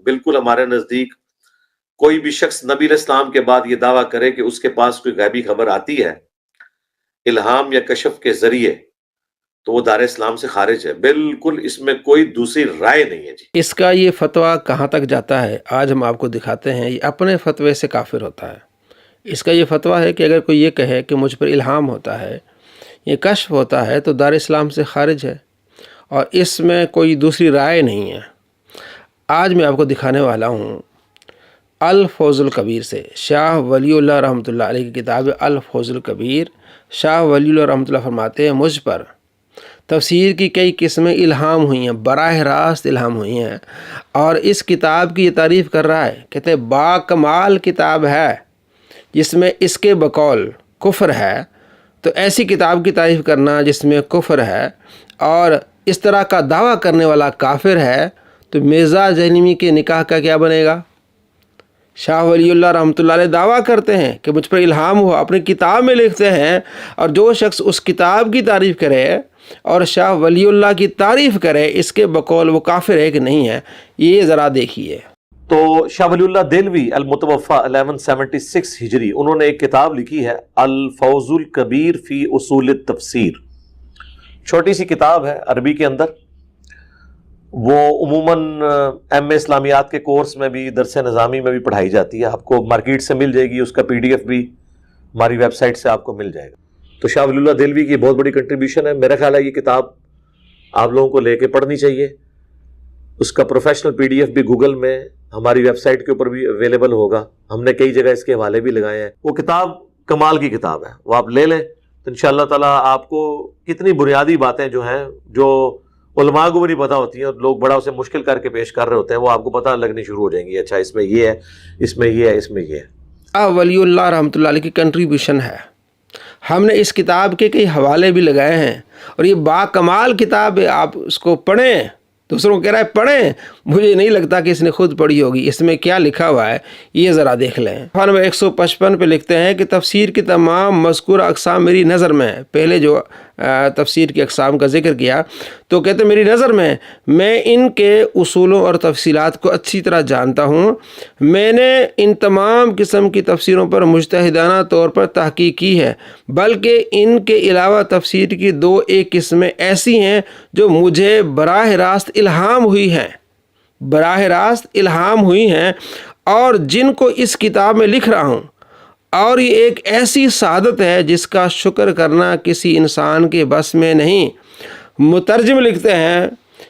بالکل ہمارے نزدیک کوئی بھی شخص نبی علیہ السلام کے بعد یہ دعویٰ کرے کہ اس کے پاس کوئی غیبی خبر آتی ہے الہام یا کشف کے ذریعے تو وہ دار اسلام سے خارج ہے. بالکل اس میں کوئی دوسری رائے نہیں ہے. جی اس کا یہ فتویٰ کہاں تک جاتا ہے آج ہم آپ کو دکھاتے ہیں. یہ اپنے فتوے سے کافر ہوتا ہے. اس کا یہ فتویٰ ہے کہ اگر کوئی یہ کہے کہ مجھ پر الہام ہوتا ہے یہ کشف ہوتا ہے تو دار اسلام سے خارج ہے اور اس میں کوئی دوسری رائے نہیں ہے. آج میں آپ کو دکھانے والا ہوں الفوز الکبیر سے. شاہ ولی اللہ رحمۃ اللہ علیہ کی کتاب الفوز الکبیر. شاہ ولی اللہ رحمۃ اللہ فرماتے ہیں مجھ پر تفسیر کی کئی قسمیں الہام ہوئی ہیں، براہ راست الہام ہوئی ہیں، اور اس کتاب کی یہ تعریف کر رہا ہے. کہتے ہیں با کمال کتاب ہے جس میں اس کے بقول کفر ہے. تو ایسی کتاب کی تعریف کرنا جس میں کفر ہے اور اس طرح کا دعویٰ کرنے والا کافر ہے تو مرزا جہلمی کے نکاح کا کیا بنے گا؟ شاہ ولی اللہ رحمۃ اللہ علیہ دعویٰ کرتے ہیں کہ مجھ پر الہام ہوا، اپنی کتاب میں لکھتے ہیں، اور جو شخص اس کتاب کی تعریف کرے اور شاہ ولی اللہ کی تعریف کرے اس کے بقول وہ کافر ہے کہ نہیں ہے. یہ ذرا دیکھیے. تو شاہ ولی اللہ دہلوی المتوفی 1176 ہجری انہوں نے ایک کتاب لکھی ہے الفوز الکبیر فی اصول التفسیر. چھوٹی سی کتاب ہے عربی کے اندر. وہ عموماً ایم اے اسلامیات کے کورس میں بھی درس نظامی میں بھی پڑھائی جاتی ہے. آپ کو مارکیٹ سے مل جائے گی. اس کا پی ڈی ایف بھی ہماری ویب سائٹ سے آپ کو مل جائے گا. تو شاہ ولی اللہ دہلوی کی بہت بڑی کنٹریبیوشن ہے. میرا خیال ہے یہ کتاب آپ لوگوں کو لے کے پڑھنی چاہیے. اس کا پروفیشنل پی ڈی ایف بھی گوگل میں ہماری ویب سائٹ کے اوپر بھی اویلیبل ہوگا. ہم نے کئی جگہ اس کے حوالے بھی لگائے ہیں. وہ کتاب کمال کی کتاب ہے. وہ آپ لے لیں تو انشاءاللہ تعالیٰ آپ کو کتنی بنیادی باتیں جو ہیں جو علماء کو بھی نہیں پتہ ہوتی ہیں اور لوگ بڑا اسے مشکل کر کے پیش کر رہے ہوتے ہیں وہ آپ کو پتہ لگنی شروع ہو جائیں گی. اچھا اس میں یہ ہے، اس میں یہ ہے، اس میں یہ ہے. ولی اللہ رحمۃ اللہ علیہ کی کنٹریبیوشن ہے. ہم نے اس کتاب کے کئی حوالے بھی لگائے ہیں اور یہ با کمال کتاب ہے. آپ اس کو پڑھیں. دوسروں کو کہہ رہا ہے پڑھیں، مجھے نہیں لگتا کہ اس نے خود پڑھی ہوگی. اس میں کیا لکھا ہوا ہے یہ ذرا دیکھ لیں. نمبر 155 پہ لکھتے ہیں کہ تفسیر کی تمام مذکورہ اقسام میری نظر میں، پہلے جو تفسیر کی اقسام کا ذکر کیا تو کہتے ہیں میری نظر میں ان کے اصولوں اور تفصیلات کو اچھی طرح جانتا ہوں. میں نے ان تمام قسم کی تفسیروں پر مجتہدانہ طور پر تحقیق کی ہے، بلکہ ان کے علاوہ تفسیر کی 2 قسمیں ایسی ہیں جو مجھے براہ راست الہام ہوئی ہیں اور جن کو اس کتاب میں لکھ رہا ہوں. اور یہ ایک ایسی سعادت ہے جس کا شکر کرنا کسی انسان کے بس میں نہیں. مترجم لکھتے ہیں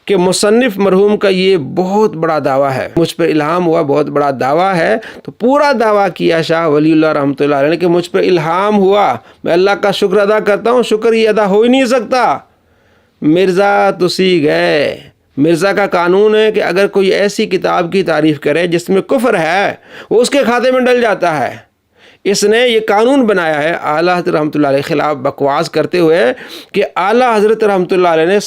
کہ مصنف مرحوم کا یہ بہت بڑا دعویٰ ہے. مجھ پر الہام ہوا بہت بڑا دعویٰ ہے. تو پورا دعویٰ کیا شاہ ولی اللہ رحمۃ اللہ علیہ نے کہ مجھ پر الہام ہوا. میں اللہ کا شکر ادا کرتا ہوں. شکر یہ ادا ہو ہی نہیں سکتا. مرزا تسی گئے. مرزا کا قانون ہے کہ اگر کوئی ایسی کتاب کی تعریف کرے جس میں کفر ہے وہ اس کے کھاتے میں ڈل جاتا ہے. اس نے یہ قانون بنایا ہے اعلیٰ حضرت رحمۃ اللہ علیہ خلاف بکواس کرتے ہوئے کہ اعلیٰ حضرت رحمۃ اللہ علیہ نے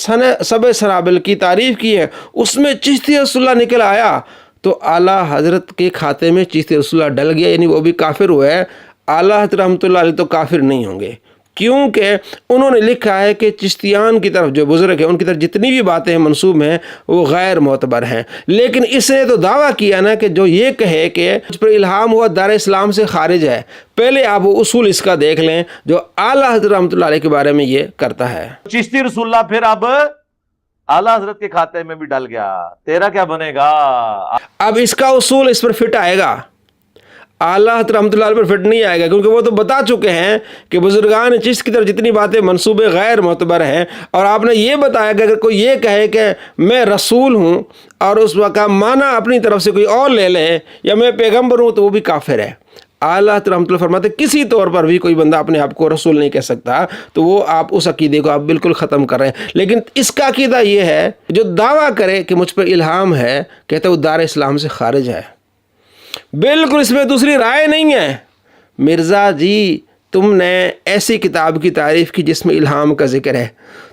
سب سنابل کی تعریف کی ہے، اس میں چشتی رسول اللہ نکل آیا تو اعلیٰ حضرت کے کھاتے میں چشتی رسول اللہ ڈل گیا، یعنی وہ بھی کافر ہوئے. اعلیٰ حضرت رحمۃ اللہ علیہ تو کافر نہیں ہوں گے کیونکہ انہوں نے لکھا ہے کہ چشتیان کی طرف جو بزرگ ہیں ان کی طرف جتنی بھی باتیں منسوب ہیں وہ غیر معتبر ہیں. لیکن اس نے تو دعویٰ کیا نا کہ جو یہ کہے کہ مجھ پر الہام ہوا دار اسلام سے خارج ہے. پہلے آپ وہ اصول اس کا دیکھ لیں جو اعلیٰ حضرت رحمۃ اللہ علیہ کے بارے میں یہ کرتا ہے. چشتی رسول اللہ پھر اب اعلیٰ حضرت کے کھاتے میں بھی ڈل گیا، تیرا کیا بنے گا؟ اب اس کا اصول اس پر فٹ آئے گا. اعلیٰ حضرت رحمۃ اللہ علیہ پر فٹ نہیں آئے گا کیونکہ وہ تو بتا چکے ہیں کہ بزرگان چشت کی طرف جتنی باتیں منصوبے غیر معتبر ہیں. اور آپ نے یہ بتایا کہ اگر کوئی یہ کہے کہ میں رسول ہوں اور اس وقت معنی اپنی طرف سے کوئی اور لے لے یا میں پیغمبر ہوں تو وہ بھی کافر ہے. اعلیٰ حضرت رحمۃ اللہ فرماتے کسی طور پر بھی کوئی بندہ اپنے آپ کو رسول نہیں کہہ سکتا. تو وہ آپ اس عقیدے کو آپ بالکل ختم کر رہے ہیں. لیکن اس کا عقیدہ یہ ہے جو دعویٰ کرے کہ مجھ پر الہام ہے کہتے وہ دار اسلام سے خارج ہے. بالکل اس میں دوسری رائے نہیں ہے. مرزا جی تم نے ایسی کتاب کی تعریف کی جس میں الہام کا ذکر ہے.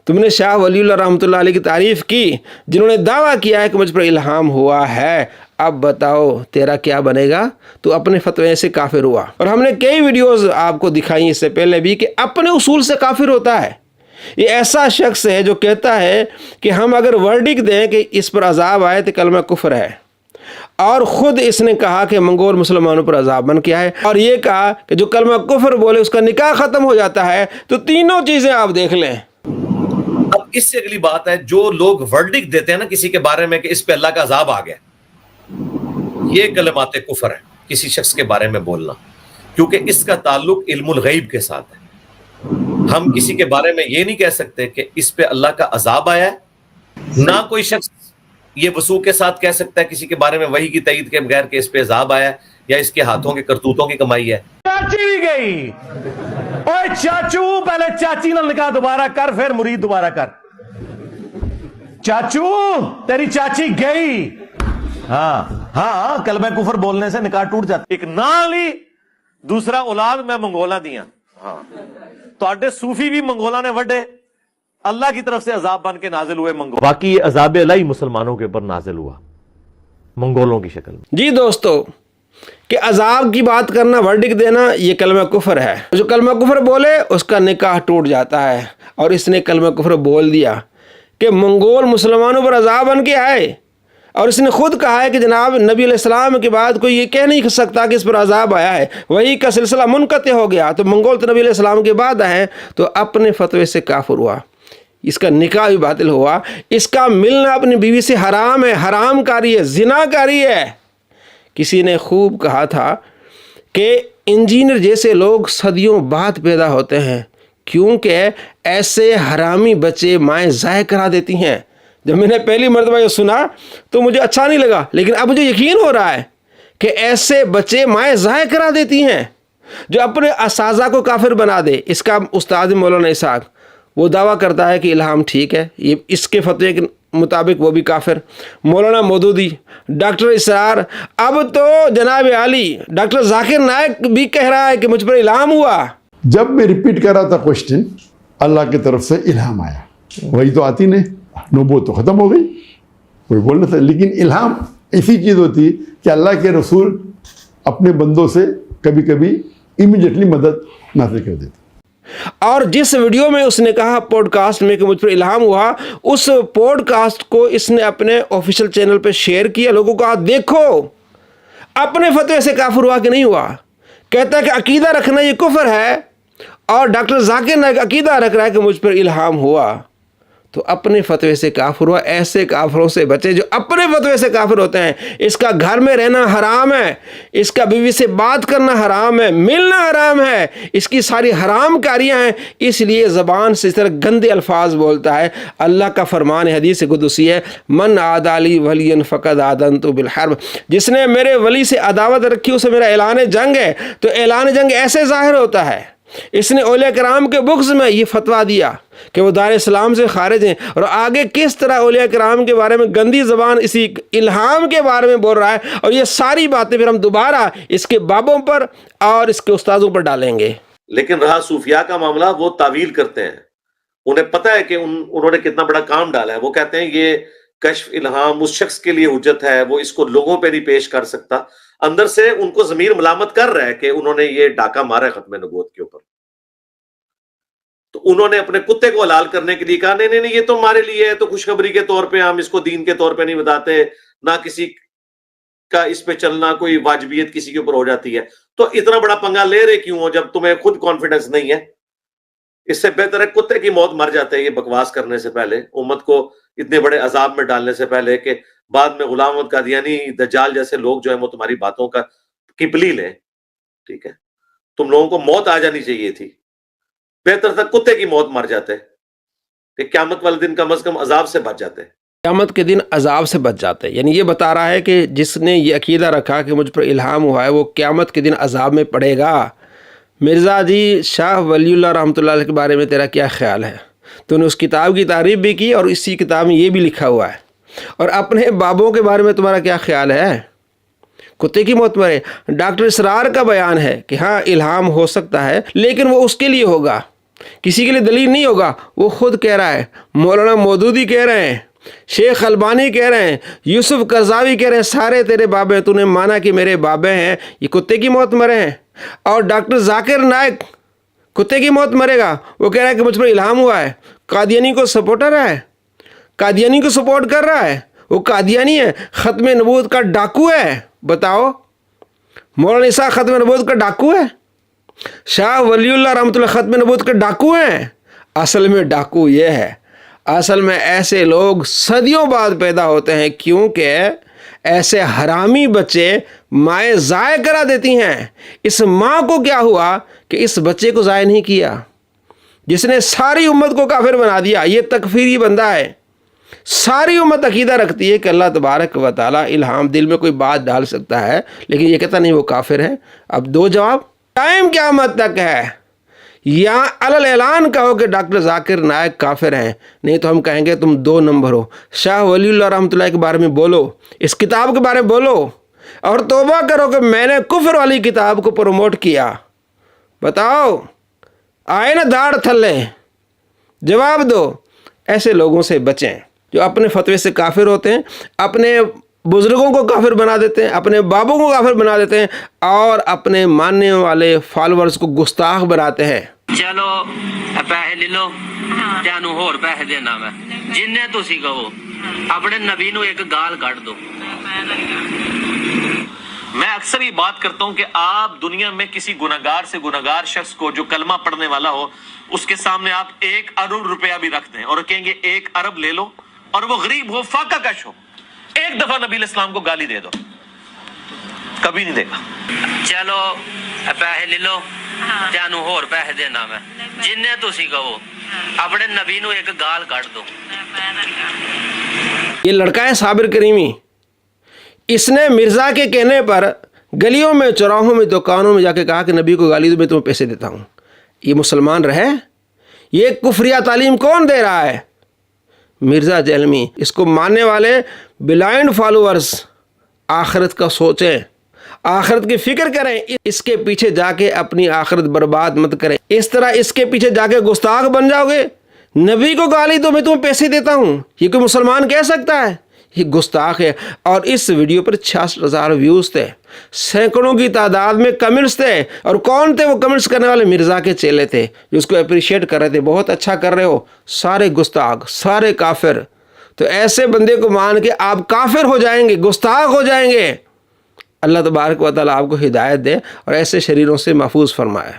تم نے شاہ ولی اللہ رحمۃ اللہ علیہ کی تعریف کی جنہوں نے دعویٰ کیا ہے کہ مجھ پر الہام ہوا ہے. اب بتاؤ تیرا کیا بنے گا؟ تو اپنے فتوے سے کافر ہوا. اور ہم نے کئی ویڈیوز آپ کو دکھائی اس سے پہلے بھی کہ اپنے اصول سے کافر ہوتا ہے. یہ ایسا شخص ہے جو کہتا ہے کہ ہم اگر ورڈکٹ دیں کہ اس پر عذاب آئے تو کلمہ کفر ہے، اور خود اس نے کہا کہ منگول مسلمانوں پر عذاب بن کے آئے، اور یہ کہا کہ جو کلمہ کفر بولے اس کا نکاح ختم ہو جاتا ہے۔ تو تینوں چیزیں آپ دیکھ لیں۔ اب اس سے اگلی بات ہے، جو لوگ ورڈکٹ دیتے ہیں نا کسی کے بارے میں کہ اس پہ اللہ کا عذاب آ گیا، یہ کلمات کفر ہے کسی شخص کے بارے میں بولنا، کیونکہ اس کا تعلق علم الغیب کے ساتھ ہے۔ ہم کسی کے بارے میں یہ نہیں کہہ سکتے کہ اس پہ اللہ کا عذاب آیا ہے، نہ کوئی شخص یہ وثوق کے ساتھ کہہ سکتا ہے کسی کے بارے میں وحی کی تائید کے بغیر کہ اس پہ عذاب آیا ہے یا اس کے ہاتھوں کے کرتوتوں کی کمائی ہے۔ چاچی بھی گئی، اوے چاچو پہلے چاچی نال نکاح دوبارہ کر، پھر مرید دوبارہ کر۔ چاچو تیری چاچی گئی، ہاں کلمہ کفر بولنے سے نکاح ٹوٹ جاتا۔ ایک نام لی، دوسرا اولاد میں منگولا دیا۔ ہاں تو صوفی بھی منگولا نے وڈے، اللہ کی طرف سے عذاب بن کے نازل ہوئے منگول۔ باقی یہ عذاب الہی مسلمانوں کے اوپر نازل ہوا منگولوں کی شکل میں۔ جی دوستو، کہ عذاب کی بات کرنا، ورڈکٹ دینا، یہ کلمہ کفر ہے۔ جو کلمہ کفر بولے اس کا نکاح ٹوٹ جاتا ہے، اور اس نے کلمہ کفر بول دیا کہ منگول مسلمانوں پر عذاب بن کے آئے، اور اس نے خود کہا ہے کہ جناب نبی علیہ السلام کے بعد کوئی یہ کہہ نہیں سکتا کہ اس پر عذاب آیا ہے، وہی کا سلسلہ منقطع ہو گیا۔ تو منگول تو نبی علیہ السلام کے بعد آئے، تو اپنے فتوے سے کافر ہوا، اس کا نکاح بھی باطل ہوا، اس کا ملنا اپنی بیوی سے حرام ہے، حرام کاری ہے، زنا کاری ہے۔ کسی نے خوب کہا تھا کہ انجینئر جیسے لوگ صدیوں بعد پیدا ہوتے ہیں، کیونکہ ایسے حرامی بچے مائیں ضائع کرا دیتی ہیں۔ جب میں نے پہلی مرتبہ یہ سنا تو مجھے اچھا نہیں لگا، لیکن اب مجھے یقین ہو رہا ہے کہ ایسے بچے مائیں ضائع کرا دیتی ہیں جو اپنے اساتذہ کو کافر بنا دے۔ اس کا استاد مولانا اسحاق، وہ دعویٰ کرتا ہے کہ الہام ٹھیک ہے، یہ اس کے فتوے کے مطابق وہ بھی کافر۔ مولانا مودودی، ڈاکٹر اسرار، اب تو جناب عالی ڈاکٹر ذاکر نائک بھی کہہ رہا ہے کہ مجھ پر الہام ہوا۔ جب میں ریپیٹ کر رہا تھا کوشچن، اللہ کی طرف سے الہام آیا، وہی تو آتی نہیں، نبوت تو ختم ہو گئی، کوئی بول نہیں سکتا۔ لیکن الہام ایسی چیز ہوتی کہ اللہ کے رسول اپنے بندوں سے کبھی کبھی امیڈیٹلی مدد نازل کر دیتے۔ اور جس ویڈیو میں اس نے کہا پوڈ کاسٹ میں کہ مجھ پر الہام ہوا، اس پوڈ کاسٹ کو اس نے اپنے آفیشیل چینل پہ شیئر کیا، لوگوں کو کہا دیکھو اپنے فتوے سے کافر ہوا کہ نہیں ہوا۔ کہتا ہے کہ عقیدہ رکھنا یہ کفر ہے، اور ڈاکٹر ذاکر نائک عقیدہ رکھ رہا ہے کہ مجھ پر الہام ہوا، تو اپنے فتوے سے کافر ہوا۔ ایسے کافروں سے بچے جو اپنے فتوے سے کافر ہوتے ہیں۔ اس کا گھر میں رہنا حرام ہے، اس کا بیوی سے بات کرنا حرام ہے، ملنا حرام ہے، اس کی ساری حرام کاریاں ہیں، اس لیے زبان سے اس طرح گندے الفاظ بولتا ہے۔ اللہ کا فرمان حدیث قدسی ہے، من عادی لی ولیا فقد آذنت بالحرب، جس نے میرے ولی سے عداوت رکھی اسے میرا اعلان جنگ ہے۔ تو اعلان جنگ ایسے ظاہر ہوتا ہے۔ اس نے اولیاء کرام کے بغض میں یہ فتویٰ دیا کہ وہ دار اسلام سے خارج ہیں، اور آگے کس طرح اولیاء کرام کے بارے میں گندی زبان اسی الہام کے بارے میں بول رہا ہے۔ اور یہ ساری باتیں پھر ہم دوبارہ اس کے بابوں پر اور اس کے استاذوں پر ڈالیں گے۔ لیکن رہا صوفیاء کا معاملہ، وہ تعویل کرتے ہیں، انہیں پتہ ہے کہ انہوں نے کتنا بڑا کام ڈالا ہے۔ وہ کہتے ہیں یہ کشف الہام اس شخص کے لیے حجت ہے، وہ اس کو لوگوں پہ نہیں پیش کر سکتا۔ اندر سے ان کو ضمیر ملامت کر رہا ہے کہ انہوں نے یہ ڈاکہ مارا ہے ختم نبوت کے اوپر۔ تو انہوں نے اپنے کتے کو حلال کرنے کے لیے کہا نہیں نہیں نہیں، یہ تو ہمارے لیے ہے، تو خوشخبری کے طور پہ ہم اس کو دین کے طور پہ نہیں بتاتے، نہ کسی کا اس پہ چلنا کوئی واجبیت کسی کے اوپر ہو جاتی ہے۔ تو اتنا بڑا پنگا لے رہے کیوں ہو جب تمہیں خود کانفیڈنس نہیں ہے؟ اس سے بہتر ہے کتے کی موت مر جاتے ہیں یہ بکواس کرنے سے پہلے، امت کو اتنے بڑے عذاب میں ڈالنے سے پہلے، کہ بعد میں غلام احمد قادیانی، دجال جیسے لوگ جو ہیں وہ تمہاری باتوں کی پلی لیں۔ ٹھیک ہے، تم لوگوں کو موت آ جانی چاہیے تھی، بہتر تھا کتے کی موت مر جاتے کہ قیامت والے دن کم از کم عذاب سے بچ جاتے۔ قیامت کے دن عذاب سے بچ جاتے، یعنی یہ بتا رہا ہے کہ جس نے یہ عقیدہ رکھا کہ مجھ پر الہام ہوا ہے وہ قیامت کے دن عذاب میں پڑے گا۔ مرزا جی شاہ ولی اللہ رحمۃ اللہ علیہ کے بارے میں تیرا کیا خیال ہے؟ تو نے اس کتاب کی تعریف بھی کی، اور اسی کتاب میں یہ بھی لکھا ہوا ہے۔ اور اپنے بابوں کے بارے میں تمہارا کیا خیال ہے؟ کتے کی موت مرے۔ ڈاکٹر اسرار کا بیان ہے کہ ہاں الہام ہو سکتا ہے، لیکن وہ اس کے لیے ہوگا، کسی کے لیے دلیل نہیں ہوگا۔ وہ خود کہہ رہا ہے، مولانا مودودی کہہ رہے ہیں، شیخ البانی کہہ رہے ہیں، یوسف قرضاوی کہہ رہے ہیں، سارے تیرے بابے ہیں، تو نے مانا کہ میرے بابے ہیں، یہ کتے کی موت مرے ہیں۔ اور ڈاکٹر ذاکر نائک کتے کی موت مرے گا، وہ کہہ رہا ہے کہ مجھ پر الہام ہوا ہے، قادیانی کو سپورٹر ہے، قادیانی کو سپورٹ کر رہا ہے، وہ قادیانی ہے, ختم نبوت کا ڈاکو ہے. بتاؤ, مولانا عیسیٰ ختم نبوت کا ڈاکو ہے؟ شاہ ولی اللہ رحمۃ اللہ ختم نبوت کے ڈاکو ہیں؟ اصل میں ڈاکو یہ ہے, اصل میں ایسے لوگ صدیوں بعد پیدا ہوتے ہیں, کیونکہ ایسے حرامی بچے مائیں ضائع کرا دیتی ہیں. اس ماں کو کیا ہوا کہ اس بچے کو ضائع نہیں کیا, جس نے ساری امت کو کافر بنا دیا. یہ تکفیری بندہ ہے. ساری امت عقیدہ رکھتی ہے کہ اللہ تبارک و تعالیٰ الہام دل میں کوئی بات ڈال سکتا ہے, لیکن یہ کہتا نہیں وہ کافر ہے. اب دو جواب, ٹائم قیامت تک ہے, یا علل اعلان کہو کہ ڈاکٹر ذاکر نائک کافر ہیں, نہیں تو ہم کہیں گے تم 2 نمبر ہو. شاہ ولی اللہ رحمۃ اللہ کے بارے میں بولو, اس کتاب کے بارے میں بولو, اور توبہ کرو کہ میں نے کفر والی کتاب کو پروموٹ کیا. بتاؤ, آئے نا داڑھ تھلے, جواب دو. ایسے لوگوں سے بچیں جو اپنے فتوے سے کافر ہوتے ہیں, اپنے بزرگوں کو کافر بنا دیتے ہیں, اپنے بابوں کو کافر بنا دیتے ہیں, اور اپنے ماننے والے فالورز کو گستاخ بناتے ہیں. چلو پیسے لے لو, تینوں ہور پیسے دینا میں, جن تسی کہو اپنے نبی نو ایک گال کٹ دو. میں اکثر یہ بات کرتا ہوں کہ آپ دنیا میں کسی گناہگار سے گناہگار شخص کو جو کلمہ پڑھنے والا ہو, اس کے سامنے آپ 1 ارب روپیہ بھی رکھ دیں اور کہیں گے 1 ارب لے لو, اور وہ غریب ہو, فاقہ کش ہو, ایک دفعہ نبی علیہ السلام کو گالی دے دو, کبھی نہیں دے گا. چلو پیسے لے لو, تینوں ہور پیسے دینا میں, جن تسی کہو اپنے نبی نو ایک گال کٹ دو. یہ لڑکا ہے صابر کریمی, اس نے مرزا کے کہنے پر گلیوں میں, چوراہوں میں, دکانوں میں جا کے کہا کہ نبی کو گالی دو, میں تمہیں پیسے دیتا ہوں. یہ مسلمان رہے؟ یہ کفریہ تعلیم کون دے رہا ہے؟ مرزا جہلمی. اس کو ماننے والے بلائنڈ فالوورز آخرت کا سوچیں, آخرت کی فکر کریں, اس کے پیچھے جا کے اپنی آخرت برباد مت کریں. اس طرح اس کے پیچھے جا کے گستاخ بن جاؤ گے. نبی کو گالی دو, میں تمہیں پیسے دیتا ہوں, یہ کوئی مسلمان کہہ سکتا ہے؟ یہ گستاخ ہے. اور اس ویڈیو پر 66,000 ویوز تھے, سینکڑوں کی تعداد میں کمنٹس تھے. اور کون تھے وہ کمنٹس کرنے والے؟ مرزا کے چیلے تھے جو اس کو اپریشیٹ کر رہے تھے, بہت اچھا کر رہے ہو. سارے گستاخ, سارے کافر. تو ایسے بندے کو مان کے آپ کافر ہو جائیں گے, گستاخ ہو جائیں گے. اللہ تبارک و تعالیٰ آپ کو ہدایت دے اور ایسے شریروں سے محفوظ فرمائے.